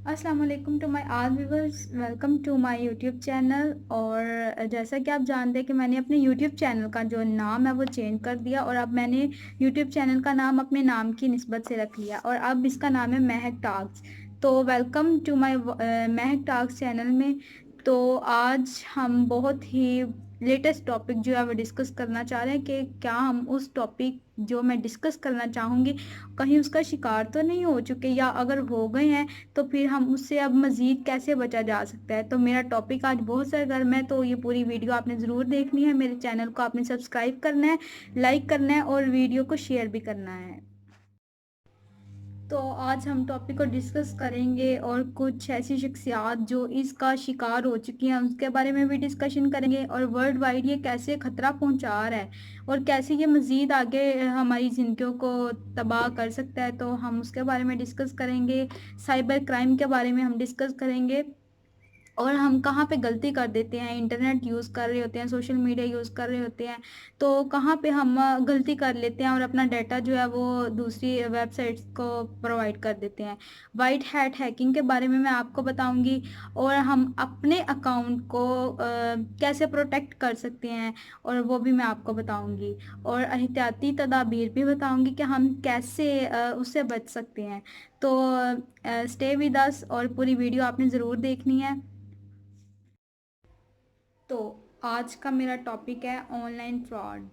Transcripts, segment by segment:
السلام علیکم to my all viewers, welcome to my YouTube channel. اور جیسا کہ آپ جانتے ہیں کہ میں نے اپنے یوٹیوب چینل کا جو نام ہے وہ چینج کر دیا، اور اب میں نے یوٹیوب چینل کا نام اپنے نام کی نسبت سے رکھ لیا، اور اب اس کا نام ہے مہک ٹاکس۔ تو ویلکم ٹو مائی مہک ٹاکس چینل میں۔ تو آج ہم بہت ہی لیٹسٹ ٹاپک جو ہے وہ ڈسکس کرنا چاہ رہے ہیں کہ کیا ہم اس ٹاپک جو میں ڈسکس کرنا چاہوں گی کہیں اس کا شکار تو نہیں ہو چکے، یا اگر ہو گئے ہیں تو پھر ہم اس سے اب مزید کیسے بچا جا سکتا ہے۔ تو میرا ٹاپک آج بہت سرگرم ہے، تو یہ پوری ویڈیو آپ نے ضرور دیکھنی ہے۔ میرے چینل کو آپ نے سبسکرائب کرنا ہے، لائک کرنا ہے اور ویڈیو کو شیئر بھی کرنا ہے۔ تو آج ہم ٹاپک کو ڈسکس کریں گے، اور کچھ ایسی شخصیات جو اس کا شکار ہو چکی ہیں اس کے بارے میں بھی ڈسکشن کریں گے، اور ورلڈ وائڈ یہ کیسے خطرہ پہنچا رہا ہے اور کیسے یہ مزید آگے ہماری زندگیوں کو تباہ کر سکتا ہے، تو ہم اس کے بارے میں ڈسکس کریں گے۔ سائبر کرائم کے بارے میں ہم ڈسکس کریں گے، اور ہم کہاں پہ غلطی کر دیتے ہیں، انٹرنیٹ یوز کر رہے ہوتے ہیں، سوشل میڈیا یوز کر رہے ہوتے ہیں، تو کہاں پہ ہم غلطی کر لیتے ہیں اور اپنا ڈیٹا جو ہے وہ دوسری ویب سائٹس کو پرووائڈ کر دیتے ہیں۔ وائٹ ہیٹ ہیکنگ کے بارے میں آپ کو بتاؤں گی، اور ہم اپنے اکاؤنٹ کو کیسے پروٹیکٹ کر سکتے ہیں اور وہ بھی میں آپ کو بتاؤں گی، اور احتیاطی تدابیر بھی بتاؤں گی کہ ہم کیسے اس سے بچ سکتے ہیں۔ تو اسٹے ود اس، اور پوری ویڈیو آپ نے ضرور دیکھنی ہے۔ تو آج کا میرا ٹاپک ہے on line fraud.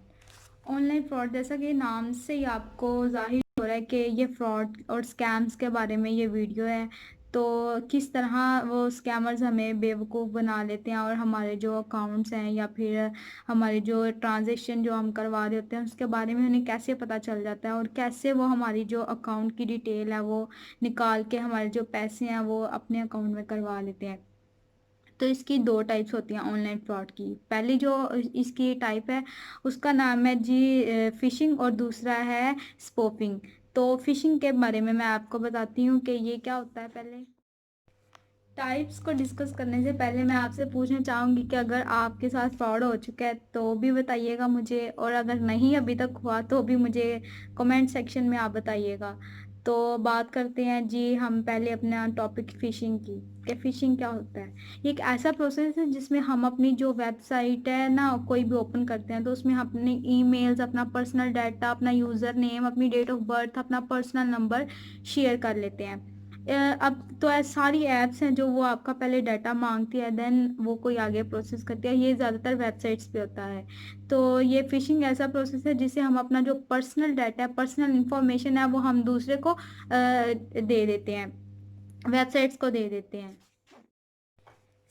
On line fraud, جیسا کہ نام سے ہی آپ کو ظاہر ہو رہا ہے کہ یہ فراڈ اور سکیمز کے بارے میں یہ ویڈیو ہے۔ تو کس طرح وہ سکیمرز ہمیں بیوقوف بنا لیتے ہیں، اور ہمارے جو اکاؤنٹس ہیں یا پھر ہمارے جو ٹرانزیکشن جو ہم کروا رہے ہوتے ہیں اس کے بارے میں انہیں کیسے پتہ چل جاتا ہے، اور کیسے وہ ہماری جو اکاؤنٹ کی ڈیٹیل ہے وہ نکال کے ہمارے جو پیسے ہیں وہ اپنے اکاؤنٹ میں کروا لیتے ہیں۔ تو اس کی دو ٹائپس ہوتی ہیں آن لائن فراڈ کی۔ پہلی جو اس کی ٹائپ ہے اس کا نام ہے فشنگ، اور دوسرا ہے اسپوفنگ۔ تو فشنگ کے بارے میں آپ کو بتاتی ہوں کہ یہ کیا ہوتا ہے۔ پہلے ٹائپس کو ڈسکس کرنے سے پہلے میں آپ سے پوچھنا چاہوں گی کہ اگر آپ کے ساتھ فراڈ ہو چکا ہے تو بھی بتائیے گا مجھے، اور اگر نہیں ابھی تک ہوا تو بھی مجھے کمنٹ سیکشن میں آپ بتائیے گا۔ تو بات کرتے ہیں ہم پہلے اپنا ٹاپک فشنگ کی، کہ فشنگ کیا ہوتا ہے۔ یہ ایک ایسا پروسیس ہے جس میں ہم اپنی جو ویب سائٹ ہے نا کوئی بھی اوپن کرتے ہیں تو اس میں ہم اپنے ای میلز، اپنا پرسنل ڈیٹا، اپنا یوزر نیم، اپنی ڈیٹ آف برتھ، اپنا پرسنل نمبر شیئر کر لیتے ہیں۔ اب تو ساری ایپس ہیں جو وہ آپ کا پہلے ڈیٹا مانگتی ہے، دین وہ کوئی آگے پروسیس کرتی ہے۔ یہ زیادہ تر ویب سائٹس پہ ہوتا ہے۔ تو یہ فشنگ ایسا پروسیس ہے جسے ہم اپنا جو پرسنل ڈیٹا ہے، پرسنل انفارمیشن ہے، وہ ہم دوسرے کو دے دیتے ہیں، ویب سائٹس کو دے دیتے ہیں۔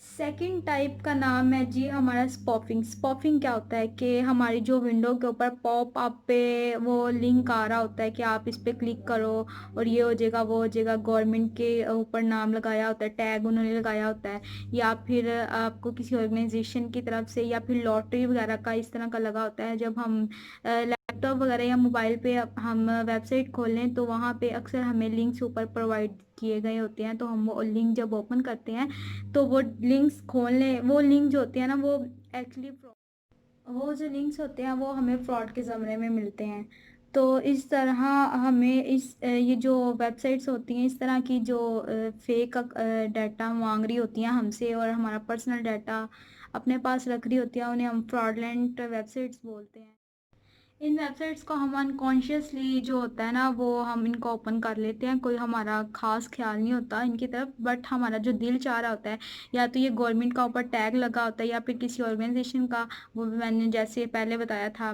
سیکنڈ ٹائپ کا نام ہے ہمارا اسپوفنگ۔ اسپوفنگ کیا ہوتا ہے کہ ہماری جو ونڈو کے اوپر پاپ اپ پہ وہ لنک آ رہا ہوتا ہے کہ آپ اس پہ کلک کرو اور یہ ہو جائے گا، وہ ہو جائے گا، گورنمنٹ کے اوپر نام لگایا ہوتا ہے، ٹیگ انہوں نے لگایا ہوتا ہے، یا پھر آپ کو کسی آرگنائزیشن کی طرف سے، یا پھر لاٹری وغیرہ کا اس طرح کا لگا ہوتا ہے۔ جب ہم لیپ ٹاپ وغیرہ یا موبائل پہ ہم ویب سائٹ کھول لیں تو وہاں پہ اکثر ہمیں لنکس اوپر پرووائڈ کیے گئے ہوتے ہیں، تو ہم وہ لنک جب اوپن کرتے ہیں تو وہ لنکس کھولنے، وہ لنک جو ہوتے ہیں نا وہ ایکچولی وہ جو لنکس ہوتے ہیں وہ ہمیں فراڈ کے زمرے میں ملتے ہیں۔ تو اس طرح ہمیں یہ جو ویب سائٹس ہوتی ہیں اس طرح کی جو فیک ڈیٹا مانگ رہی ہوتی ہیں ہم سے، اور ہمارا پرسنل ڈیٹا اپنے پاس رکھ رہی ہوتی ہیں، انہیں ہم فراڈلنٹ ویب سائٹس بولتے ہیں۔ ان ویب سائٹس کو ہم انکانشیسلی جو ہوتا ہے نا وہ ہم ان کو اوپن کر لیتے ہیں، کوئی ہمارا خاص خیال نہیں ہوتا ان کی طرف، بٹ ہمارا جو دل چاہ رہا ہوتا ہے، یا تو یہ گورنمنٹ کا اوپر ٹیگ لگا ہوتا ہے یا پھر کسی آرگنائزیشن کا، وہ بھی میں نے جیسے پہلے بتایا تھا،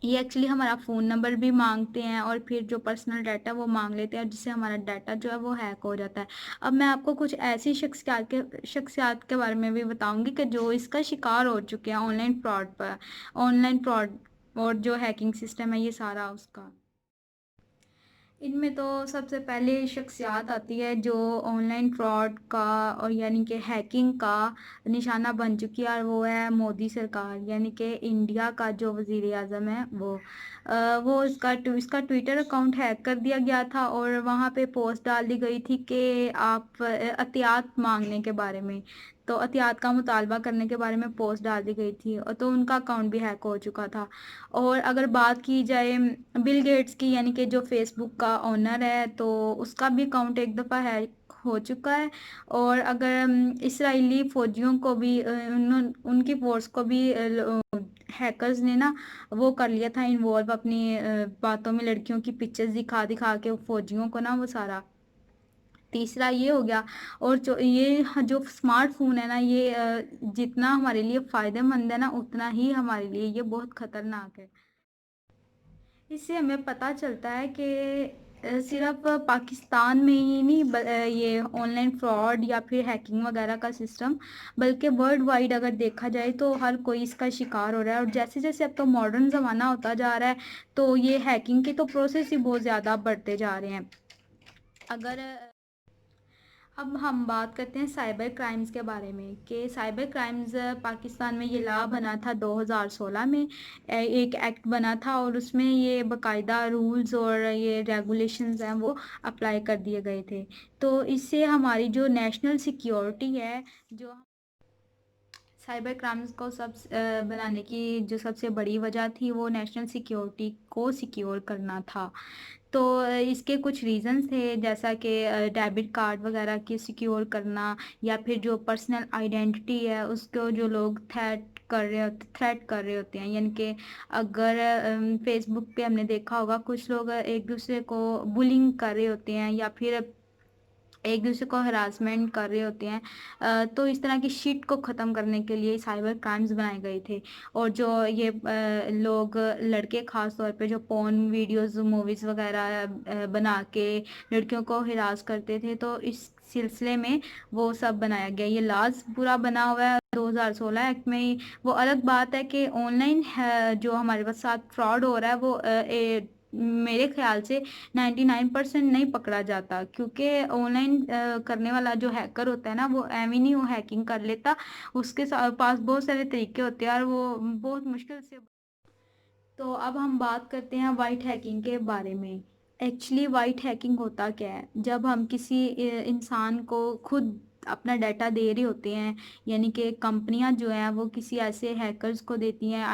یہ ایکچولی ہمارا فون نمبر بھی مانگتے ہیں، اور پھر جو پرسنل ڈیٹا وہ مانگ لیتے ہیں، جس سے ہمارا ڈیٹا جو ہے وہ ہیک ہو جاتا ہے۔ اب میں آپ کو کچھ ایسی شخصیات کے بارے میں بھی بتاؤں گی کہ جو اس کا شکار ہو چکے ہیں آن لائن فراڈ اور جو ہیکنگ سسٹم ہے یہ سارا اس کا۔ ان میں تو سب سے پہلے شخصیات آتی ہے جو آن لائن فراڈ کا اور یعنی کہ ہیکنگ کا نشانہ بن چکی ہے، اور وہ ہے مودی سرکار، یعنی کہ انڈیا کا جو وزیر اعظم ہے وہ اس کا ٹویٹر اکاؤنٹ ہیک کر دیا گیا تھا، اور وہاں پہ پوسٹ ڈال دی گئی تھی کہ آپ احتیاط مانگنے کے بارے میں۔ تو احتیاط کا مطالبہ کرنے کے بارے میں پوسٹ ڈال دی گئی تھی، اور تو ان کا اکاؤنٹ بھی ہیک ہو چکا تھا۔ اور اگر بات کی جائے بل گیٹس کی، یعنی کہ جو فیس بک کا اونر ہے، تو اس کا بھی اکاؤنٹ ایک دفعہ ہیک ہو چکا ہے۔ اور اگر اسرائیلی فوجیوں کو بھی ان کی فورس کو بھی ہیکرز نے نا وہ کر لیا تھا انوالو، اپنی باتوں میں لڑکیوں کی پکچرز دکھا دکھا کے فوجیوں کو نا وہ سارا۔ تیسرا یہ ہو گیا۔ اور جو اسمارٹ فون ہے نا، یہ جتنا ہمارے لیے فائدہ مند ہے نا، اتنا ہی ہمارے لیے یہ بہت خطرناک ہے۔ اس سے ہمیں پتہ چلتا ہے کہ صرف پاکستان میں ہی نہیں یہ آن لائن فراڈ یا پھر ہیکنگ وغیرہ کا سسٹم، بلکہ ورلڈ وائڈ اگر دیکھا جائے تو ہر کوئی اس کا شکار ہو رہا ہے۔ اور جیسے جیسے اب تو ماڈرن زمانہ ہوتا جا رہا ہے، تو یہ ہیکنگ کے تو پروسیس ہی بہت زیادہ بڑھتے جا رہے ہیں۔ اگر اب ہم بات کرتے ہیں سائبر کرائمز کے بارے میں، کہ سائبر کرائمز پاکستان میں یہ لا بنا تھا 2016 میں، ایک ایکٹ بنا تھا، اور اس میں یہ باقاعدہ رولز اور یہ ریگولیشنز ہیں وہ اپلائی کر دیے گئے تھے۔ تو اس سے ہماری جو نیشنل سیکیورٹی ہے، جو سائبر کرائمز کو بنانے کی جو سب سے بڑی وجہ تھی، وہ نیشنل سیکیورٹی کو سیکیور کرنا تھا۔ تو اس کے کچھ ریزنز تھے، جیسا کہ ڈیبٹ کارڈ وغیرہ کی سیکیور کرنا، یا پھر جو پرسنل آئیڈینٹی ہے اس کو جو لوگ تھریٹ کر رہے ہوتے ہیں، یعنی کہ اگر فیس بک پہ ہم نے دیکھا ہوگا کچھ لوگ ایک دوسرے کو بلنگ کر رہے ہوتے ہیں، یا پھر ایک دوسرے کو ہراسمنٹ کر رہے ہوتے ہیں، تو اس طرح کی شٹ کو ختم کرنے کے لیے سائبر کرائمز بنائے گئے تھے۔ اور جو یہ لوگ لڑکے خاص طور پہ جو پورن ویڈیوز موویز وغیرہ بنا کے لڑکیوں کو ہراس کرتے تھے، تو اس سلسلے میں وہ سب بنایا گیا۔ یہ لاز پورا بنا ہوا ہے 2016 ایکٹ میں ہی۔ وہ الگ بات ہے کہ آن لائن جو ہمارے پاس ساتھ فراڈ ہو رہا ہے، وہ میرے خیال سے 99% نہیں پکڑا جاتا، کیونکہ آن لائن کرنے والا جو ہیکر ہوتا ہے نا، وہ ایویں نہیں وہ ہیکنگ کر لیتا، اس کے پاس بہت سارے طریقے ہوتے ہیں، اور وہ بہت مشکل سے۔ تو اب ہم بات کرتے ہیں وائٹ ہیکنگ کے بارے میں۔ ایکچولی وائٹ ہیکنگ ہوتا کیا ہے؟ جب ہم کسی انسان کو خود اپنا ڈیٹا دے رہے ہوتے ہیں، یعنی کہ کمپنیاں جو ہیں وہ کسی ایسے ہیکرز کو دیتی ہیں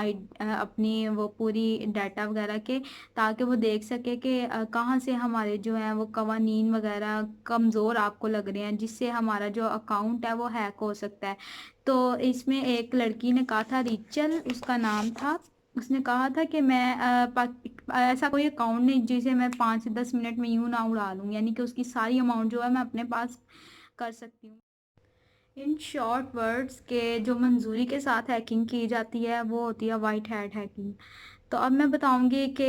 اپنی وہ پوری ڈیٹا وغیرہ کے، تاکہ وہ دیکھ سکے کہ کہاں سے ہمارے جو ہیں وہ قوانین وغیرہ کمزور آپ کو لگ رہے ہیں، جس سے ہمارا جو اکاؤنٹ ہے وہ ہیک ہو سکتا ہے۔ تو اس میں ایک لڑکی نے کہا تھا، ریچل اس کا نام تھا، اس نے کہا تھا کہ میں ایسا کوئی اکاؤنٹ نہیں جسے میں 5 سے 10 منٹ میں یوں نہ اڑا لوں، یعنی کہ اس کی ساری اماؤنٹ جو ہے میں اپنے پاس کر سکتی ہوں۔ ان شارٹ ورڈز کے جو منظوری کے ساتھ ہیکنگ کی جاتی ہے وہ ہوتی ہے وائٹ ہیٹ ہیکنگ۔ تو اب میں بتاؤں گی کہ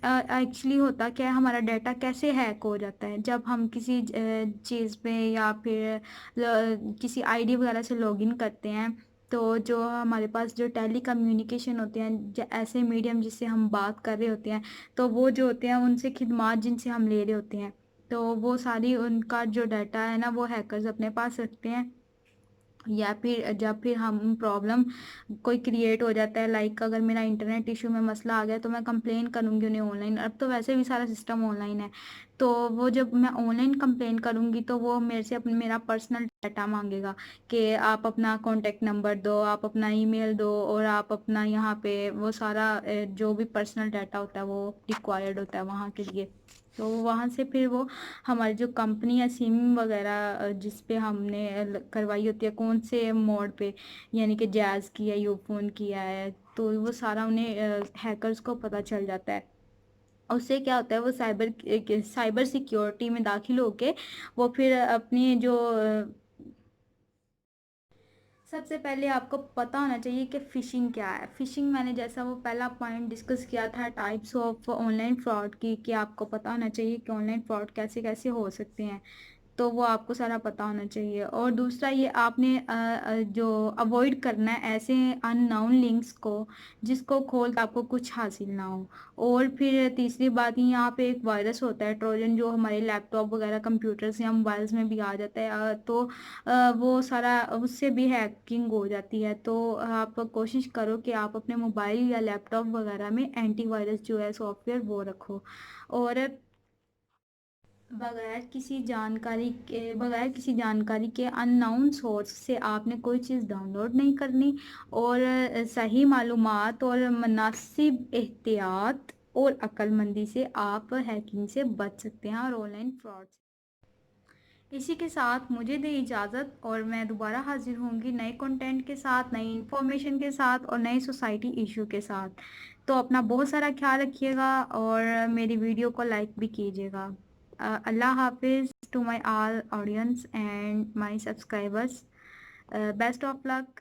ایکچولی ہوتا کیا ہے، ہمارا ڈیٹا کیسے ہیک ہو جاتا ہے۔ جب ہم کسی چیز پہ یا پھر کسی آئی ڈی وغیرہ سے لاگ ان کرتے ہیں، تو جو ہمارے پاس جو ٹیلی کمیونیکیشن ہوتے ہیں، ایسے میڈیم جس سے ہم بات کر رہے ہوتے ہیں، تو وہ جو ہوتے ہیں ان سے خدمات جن سے ہم لے رہے ہوتے ہیں، تو وہ ساری ان کا جو ڈیٹا ہے نا وہ ہیکرز اپنے پاس رکھتے ہیں۔ یا پھر جب پھر ہم پرابلم کوئی کریٹ ہو جاتا ہے، لائک اگر میرا انٹرنیٹ ایشو میں مسئلہ آ گیا تو میں کمپلین کروں گی انہیں آن لائن، اب تو ویسے بھی سارا سسٹم آن لائن ہے، تو وہ جب میں آن لائن کمپلین کروں گی تو وہ میرے سے میرا پرسنل ڈیٹا مانگے گا، کہ آپ اپنا کانٹیکٹ نمبر دو، آپ اپنا ای میل دو، اور آپ اپنا یہاں پہ وہ سارا جو بھی پرسنل ڈیٹا ہوتا ہے وہ ریکوائرڈ ہوتا ہے وہاں کے لیے۔ تو وہاں سے پھر وہ ہماری جو کمپنی ہے سم وغیرہ جس پہ ہم نے کروائی ہوتی ہے، کون سے موڈ پہ، یعنی کہ جیز کی ہے، یو فون کیا ہے، تو وہ سارا انہیں ہیکرز کو پتہ چل جاتا ہے۔ اس سے کیا ہوتا ہے، وہ سائبر سیکیورٹی میں داخل ہو کے وہ پھر اپنی جو سب سے پہلے آپ کو پتہ ہونا چاہیے کہ فشنگ کیا ہے۔ فشنگ میں نے جیسا وہ پہلا پوائنٹ ڈسکس کیا تھا types of on line fraud کی، کہ آپ کو پتہ ہونا چاہیے کہ آن لائن فراڈ کیسے کیسے ہو سکتے ہیں، تو وہ آپ کو سارا پتہ ہونا چاہیے۔ اور دوسرا یہ آپ نے جو اوائڈ کرنا ہے ایسے ان نون لنکس کو جس کو کھول کے آپ کو کچھ حاصل نہ ہو۔ اور پھر تیسری بات، یہاں پہ ایک وائرس ہوتا ہے ٹروجن، جو ہمارے لیپ ٹاپ وغیرہ کمپیوٹرز یا موبائلز میں بھی آ جاتا ہے، تو وہ سارا اس سے بھی ہیکنگ ہو جاتی ہے۔ تو آپ کوشش کرو کہ آپ اپنے موبائل یا لیپ ٹاپ وغیرہ میں اینٹی وائرس جو ہے سافٹ ویئر وہ رکھو۔ اور بغیر کسی جانکاری کے ان نون سورس سے آپ نے کوئی چیز ڈاؤن لوڈ نہیں کرنی، اور صحیح معلومات اور مناسب احتیاط اور عقل مندی سے آپ ہیکنگ سے بچ سکتے ہیں اور آن لائن فراڈ سے۔ اسی کے ساتھ مجھے دے اجازت، اور میں دوبارہ حاضر ہوں گی نئے کنٹینٹ کے ساتھ، نئی انفارمیشن کے ساتھ اور نئے سوسائٹی ایشو کے ساتھ۔ تو اپنا بہت سارا خیال رکھیے گا اور میری ویڈیو کو لائک بھی کیجیے گا۔ اللہ حافظ to my all audience and my subscribers. Best of look.